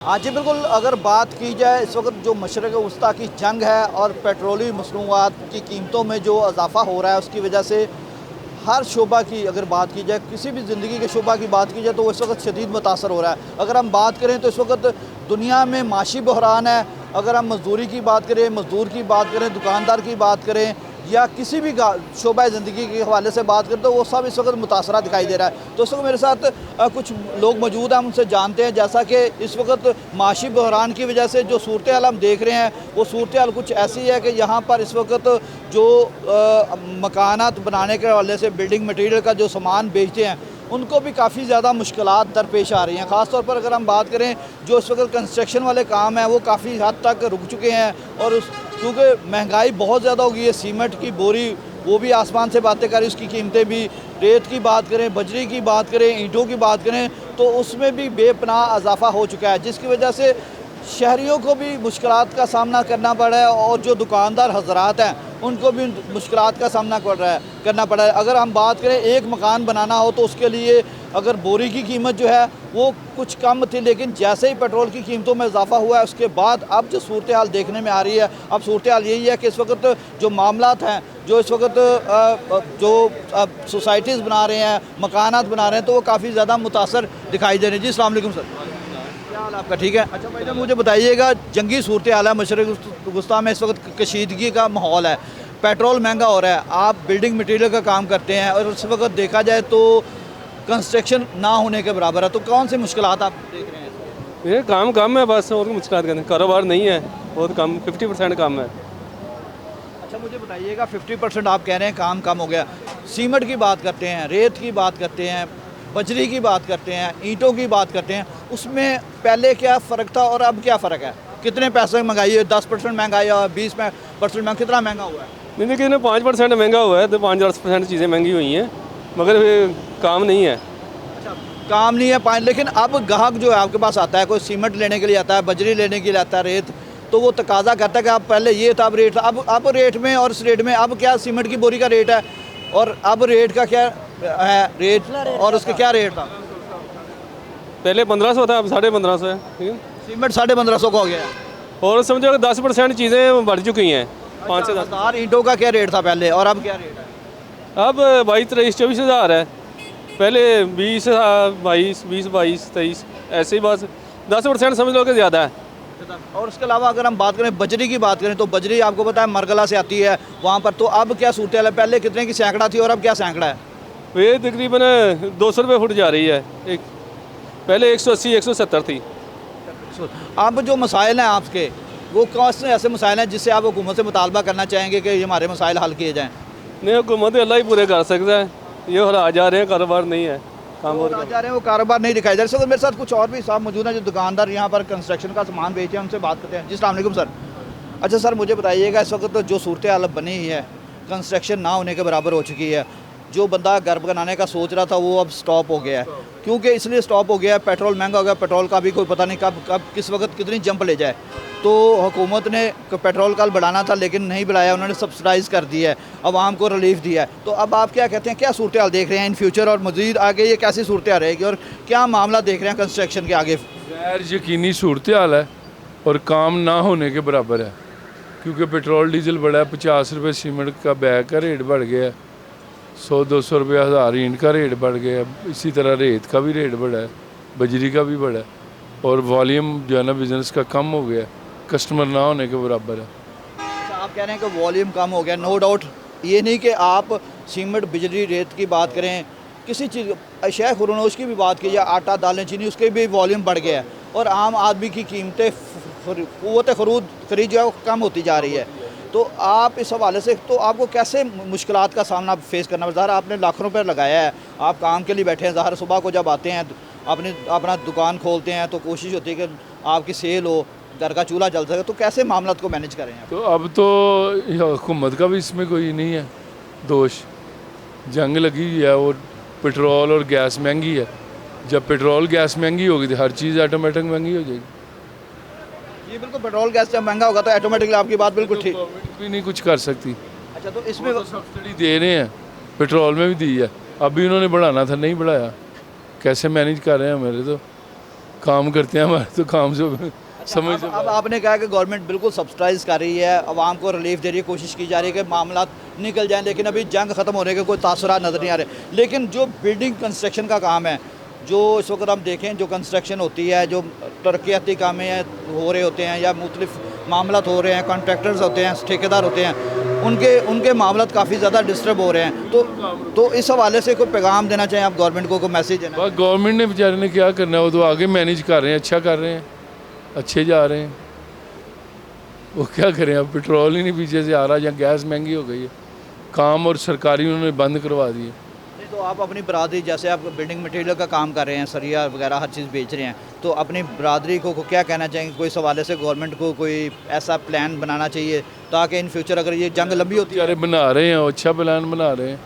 हाँ जी बिल्कुल, अगर बात की जाए इस वक्त जो मशरक़ वस्ता की जंग है और पेट्रोलियम मसनूआत की कीमतों में जो इजाफ़ा हो रहा है उसकी वजह से हर शोबा की अगर बात की जाए, किसी भी ज़िंदगी के शोबा की बात की जाए तो इस वक्त शदीद मुतासर हो रहा है। अगर हम बात करें तो इस वक्त दुनिया में माशी बहरान है। अगर हम मज़दूरी की बात करें, मज़दूर की बात करें, दुकानदार की बात करें या किसी भी शोबा ज़िंदगी के हवाले से बात करें तो वो सब इस वक्त मुतासरा दिखाई दे रहा है। तो इस वक्त मेरे साथ कुछ लोग मौजूद हैं, हम उनसे जानते हैं। जैसा कि इस वक्त माशी बहरान की वजह से जो सूरत हाल हम देख रहे हैं वो सूरत हाल कुछ ऐसी है कि यहाँ पर इस वक्त जो मकानात बनाने के हवाले से बिल्डिंग मटीरियल का जो सामान बेचते हैं उनको भी काफ़ी ज़्यादा मुश्किलात दरपेश आ रही हैं। ख़ास तौर पर अगर हम बात करें जो इस वक्त कंस्ट्रक्शन वाले काम हैं वो काफ़ी हद तक रुक चुके हैं और क्योंकि महंगाई बहुत ज़्यादा हो गई है। सीमेंट की बोरी वो भी आसमान से बातें करें, उसकी कीमतें भी, रेत की बात करें, बजरी की बात करें, ईंटों की बात करें तो उसमें भी बेपनाह इजाफा हो चुका है, जिसकी वजह से शहरियों को भी मुश्किलात का सामना करना पड़ रहा है और जो दुकानदार हजरात हैं उनको भी मुश्किलात का सामना करना पड़ रहा है। अगर हम बात करें एक मकान बनाना हो तो उसके लिए अगर बोरी की कीमत जो है वो कुछ कम थी, लेकिन जैसे ही पेट्रोल की कीमतों में इजाफा हुआ है उसके बाद अब जो सूरत हाल देखने में आ रही है, अब सूरत हाल यही है कि इस वक्त जो मामलात हैं, जो इस वक्त जो सोसाइटीज़ बना रहे हैं, मकानात बना रहे हैं तो वो काफ़ी ज़्यादा मुतासर दिखाई दे रहे हैं। जी अस्सलाम वालेकुम सर, क्या हाल आपका? ठीक है। अच्छा भाई साहब मुझे बताइएगा, जंगी सूरत हाल है, मशरक़ वस्ता में इस वक्त कशीदगी का माहौल है, पेट्रोल महंगा हो रहा है, आप बिल्डिंग मटीरियल का काम करते हैं और उस वक्त देखा जाए तो कंस्ट्रक्शन ना होने के बराबर है, तो कौन सी मुश्किलात आप देख रहे हैं? ये काम कम है बस, और मुश्किलात करने कारोबार नहीं है, बहुत कम, 50% कम है। अच्छा मुझे बताइएगा, 50% आप कह रहे हैं काम कम हो गया, सीमेंट की बात करते हैं, रेत की बात करते हैं, बजरी की बात करते हैं, ईंटों की बात करते हैं, उसमें पहले क्या फ़र्क था और अब क्या फ़र्क है? कितने पैसे महंगाई है? 10% महंगाई या 20% महंगा, कितना महंगा हुआ है? नहीं देखिए, 5% महंगा हुआ है, तो 5-10% चीज़ें महंगी हुई हैं, मगर काम नहीं है। अच्छा काम नहीं है लेकिन अब ग्राहक जो है आपके पास आता है, कोई सीमेंट लेने के लिए आता है, बजरी लेने के लिए आता है, रेत, तो वो तकाजा करता है कि आप पहले ये था, अब रेट था, अब रेट में और इस रेट में अब क्या सीमेंट की बोरी का रेट है और अब रेट का क्या है रेट और उसका क्या रेट था? पहले 1500 था, अब 1550 है, ठीक है। सीमेंट 1550 का हो गया है और समझो 10% चीज़ें बढ़ चुकी हैं, 5 से 10। हज़ार ईंटों का क्या रेट था पहले और अब क्या रेट है? अब 22-23-24 हज़ार है, पहले 20 22 23 ऐसे ही, बस 10% समझ लो कि ज़्यादा है। और उसके अलावा अगर हम बात करें बजरी की बात करें तो बजरी आपको पता है मरगला से आती है वहाँ पर, तो अब क्या सूरत हाल है? पहले कितने की सैकड़ा थी और अब क्या सैकड़ा है? ये तकरीबन 200 रुपये फुट जा रही है, एक पहले 180-170 थी। अब जो मसाइल हैं आपके वो कौन से ऐसे मसाइल हैं जिससे आप हुकूमत से मुतालबा करना चाहेंगे कि हमारे मसाइल हल किए जाएँ? नहीं, हुकूमत अल्लाह ही पूरे कर सकता है, ये हो आ जा रहे हैं, कारोबार नहीं है, काम तो आ जा रहे हैं, वो कारोबार नहीं दिखाई दे रहा। मेरे साथ कुछ और भी साहब मौजूद हैं जो दुकानदार यहाँ पर कंस्ट्रक्शन का सामान बेचते हैं, उनसे बात करते हैं। जी अस्सलाम वालेकुम सर। अच्छा सर मुझे बताइएगा, इस वक्त तो जो सूरत हाल बनी हुई है, कंस्ट्रक्शन ना होने के बराबर हो चुकी है, जो बंदा घर बनाने का सोच रहा था वो अब स्टॉप हो गया है, क्योंकि इसलिए स्टॉप हो गया है, पेट्रोल महंगा हो गया, पेट्रोल का भी कोई पता नहीं कब किस वक्त कितनी जंप ले जाए। तो हुकूमत ने पेट्रोल का बढ़ाना था लेकिन नहीं बढ़ाया, उन्होंने सब्सिडाइज़ कर दिया है, आवाम को रिलीफ दिया है। तो अब आप क्या कहते हैं, क्या सूरत हाल देख रहे हैं इन फ्यूचर और मज़ीद आगे ये कैसी सूरत हाल रहेगी और क्या मामला देख रहे हैं कंस्ट्रक्शन के आगे? गैर यकीनी सूरत हाल है और काम ना होने के बराबर है, क्योंकि पेट्रोल डीजल बढ़ा है, 50 रुपये सीमेंट का बैग का रेट बढ़ गया है, 100-200 रुपये हज़ार ईंट का रेट बढ़ गया है, इसी तरह रेत का भी रेट बढ़ा है, बजरी का भी बढ़ा है और वॉल्यूम जो है ना बिज़नेस का कम हो गया है, कस्टमर ना होने के बराबर है। अच्छा आप कह रहे हैं कि वॉल्यूम कम हो गया, नो डाउट, ये नहीं कि आप सीमेंट बिजली रेत की बात करें, किसी चीज़ अशिया खुरनोश की भी बात कीजिए, आटा दालें चीनी, उसके भी वॉल्यूम बढ़ गया है और आम आदमी की कीमतें क़ुव्वत खरीद जो है वो कम होती जा रही है। तो आप इस हवाले से तो आपको कैसे मुश्किलात का सामना फेस करना पड़ता है? आपने लाखों रुपये लगाया है, आप काम के लिए बैठे हैं, ज़ाहिर सुबह को जब आते हैं अपना दुकान खोलते हैं तो कोशिश होती है कि आपकी सेल हो, घर का चूल्हा जल सके, तो कैसे मामला को मैनेज करें आप? तो अब तो हुकूमत का भी इसमें कोई नहीं है दोष, जंग लगी हुई है और पेट्रोल और गैस महंगी है, जब पेट्रोल गैस महंगी होगी तो हर चीज़ ऑटोमेटिक महंगी हो जाएगी। ये बिल्कुल, पेट्रोल गैस जब महंगा होगा तो ऑटोमेटिकली आपकी बात बिल्कुल ठीक। गवर्नमेंट भी नहीं कुछ कर सकती। अच्छा तो इसमें सब्सिडी दे रहे हैं, पेट्रोल में भी दी है, अभी उन्होंने बढ़ाना था, नहीं बढ़ाया, कैसे मैनेज कर रहे हैं मेरे तो। काम करते हैं हमारे, तो काम से समझ से अब आपने कहा कि गवर्नमेंट बिल्कुल सब्सिडाइज कर रही है, आवाम को रिलीफ दे रही है, कोशिश की जा रही है कि मामला निकल जाएं, लेकिन अभी जंग ख़त्म होने के कोई तासुरात नज़र नहीं आ रहे। लेकिन जो बिल्डिंग कंस्ट्रक्शन का काम है, जो इस वक्त हम देखें जो कंस्ट्रक्शन होती है, जो तरक्याती काम हो रहे होते हैं या मुख्तलिफ मामला हो रहे हैं, कॉन्ट्रैक्टर्स होते हैं, ठेकेदार होते हैं, उनके मामला काफ़ी ज़्यादा डिस्टर्ब हो रहे हैं। तो इस हवाले से कोई पैगाम देना चाहिए आप गवर्नमेंट को, कोई मैसेज देना? बस गवर्नमेंट ने बेचारे ने क्या करना है, वो तो आगे मैनेज कर रहे हैं, अच्छा कर रहे हैं, अच्छे जा रहे हैं। वो क्या करें, अब पेट्रोल ही नहीं पीछे से आ रहा, या गैस महंगी हो गई है, काम और सरकारी उन्होंने बंद करवा दिए। नहीं तो आप अपनी बरादरी, जैसे आप बिल्डिंग मटेरियल का काम कर रहे हैं, सरिया वगैरह हर चीज़ बेच रहे हैं, तो अपनी बरादरी को क्या कहना चाहेंगे? कोई इस हवाले से गवर्नमेंट को कोई ऐसा प्लान बनाना चाहिए ताकि इन फ्यूचर अगर ये जंग लंबी होती है? बेचारे बना रहे हैं, अच्छा प्लान बना रहे हैं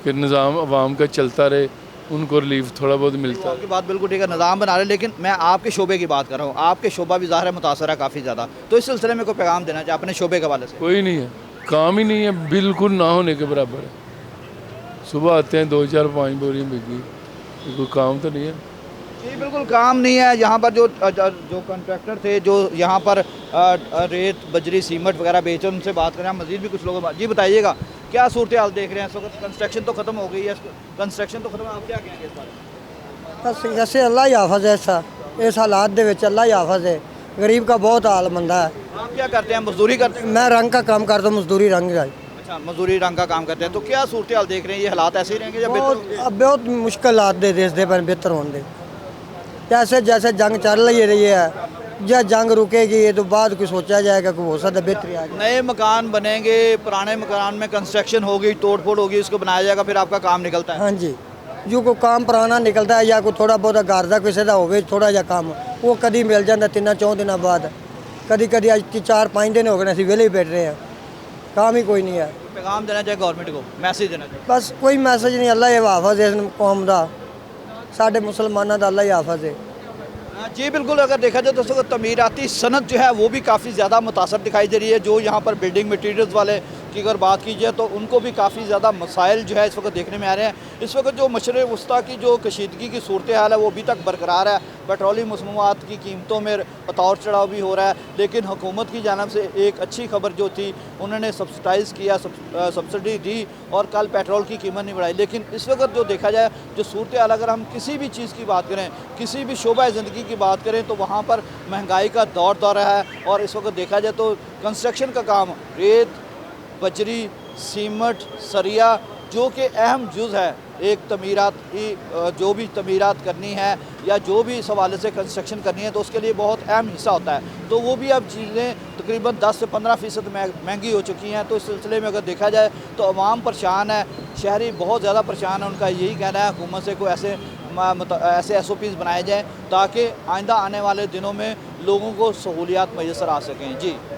कि निज़ाम आवाम का चलता रहे, उनको रिलीफ थोड़ा बहुत मिलता है। आपकी बात बिल्कुल ठीक है, निज़ाम बना रहे हैं, लेकिन मैं आपके शोबे की बात कर रहा हूँ। आपके शोबा भी ज़ाहिर है मुतासर है काफ़ी ज़्यादा, तो इस सिलसिले में कोई पैगाम देना चाहिए अपने शोबे के हवाले से? कोई नहीं है, काम ही नहीं है, बिल्कुल ना होने के बराबर है। सुबह आते हैं 2 4 5 बोरी बिकी, कोई काम तो नहीं है। जी बिल्कुल काम नहीं है। यहाँ पर जो कॉन्ट्रैक्टर थे, जो यहाँ पर रेत बजरी सीमेंट वगैरह बेचे, उनसे बात करें। हम मज़ीद भी कुछ लोगों जी बताइएगा, क्या सूरत हाल देख रहे हैं इस वक्त? कंस्ट्रक्शन तो ख़त्म हो गई है, कंस्ट्रक्शन तो ख़त्म है, आप क्या कहेंगे इस बारे में? बस जैसे अल्लाह ही हाफज है, इस हालात दे विच अल्लाह ही हाफज है। गरीब का बहुत हाल मंदा है। आप क्या करते हैं? मजदूरी करते हैं? मैं रंग का काम करता हूँ, मजदूरी रंग का। अच्छा, मजदूरी रंग का काम करते हैं। तो क्या सूरत हाल देख रहे हैं? ये हालात ऐसे ही रहेंगे या बेहतर बहुत होंगे? अब बहुत मुश्किल हालात दे देश दे पर बेहतर होने। जैसे जैसे जंग चल रही है, जब जंग रुकेगी तो बाद कुछ सोचा जाएगा कि हो सकता है बेहतरी आ जाए। नए मकान बनेंगे, पुराने मकान में कंस्ट्रक्शन होगी, तोड़ फोड़ होगी, उसको बनाया जाएगा, फिर आपका काम निकलता है। हाँ जी, जो कोई काम पुराना निकलता है या कोई थोड़ा बहुत घर का किसी का होवे थोड़ा जिहा काम, वो कदी मिल जाता 3 4 दिनों बाद। कदी कदी अज 4 5 दिन हो गए असीं वेले ही बैठ रहे हैं, काम ही कोई नहीं है। पैगाम देना चाहिए गवर्नमेंट को, मैसेज देना चाहिए? बस कोई मैसेज नहीं, अल्लाह ही हाफज है इस कौम का, साढ़े मुसलमानों का अल्लाह ही हाफज है। जी बिल्कुल, अगर देखा जाए तो इस वक्त तमीराती सनत जो है वो भी काफ़ी ज़्यादा मुतासर दिखाई दे रही है। जो यहाँ पर बिल्डिंग मटीरियल्स वाले की अगर बात की जाए तो उनको भी काफ़ी ज़्यादा मसाइल जो है इस वक्त देखने में आ रहे हैं। इस वक्त जो मशरक़ वस्ता की जो कशीदगी की सूरत हाल है वो अभी तक बरकरार है। पेट्रोलियम मसनूआत की कीमतों में उतार चढ़ाव भी हो रहा है, लेकिन हुकूमत की जानिब से एक अच्छी खबर जो थी, उन्होंने सब्सिडाइज़ किया, सब्सिडी दी और कल पेट्रोल की कीमत नहीं बढ़ाई। लेकिन इस वक्त जो देखा जाए जो सूरत हाल, अगर हम किसी भी चीज़ की बात करें, किसी भी शोबा ज़िंदगी की बात करें, तो वहाँ पर महंगाई का दौर है। और इस वक्त देखा जाए तो कंस्ट्रक्शन का काम, रेत बजरी सीमेंट सरिया, जो कि अहम जुज़ है एक तमीरात की, जो भी तमीरात करनी है या जो भी इस हवाले से कंस्ट्रक्शन करनी है तो उसके लिए बहुत अहम हिस्सा होता है। तो वो भी अब चीज़ें तकरीबन 10 से 15% महंगी हो चुकी हैं। तो इस सिलसिले में अगर देखा जाए तो अवाम परेशान है, शहरी बहुत ज़्यादा परेशान है। उनका यही कहना है हुकूमत से कोई ऐसे SOPs बनाए जाएँ ताकि आइंदा आने वाले दिनों में लोगों को सहूलियात मैसर आ सकें। जी।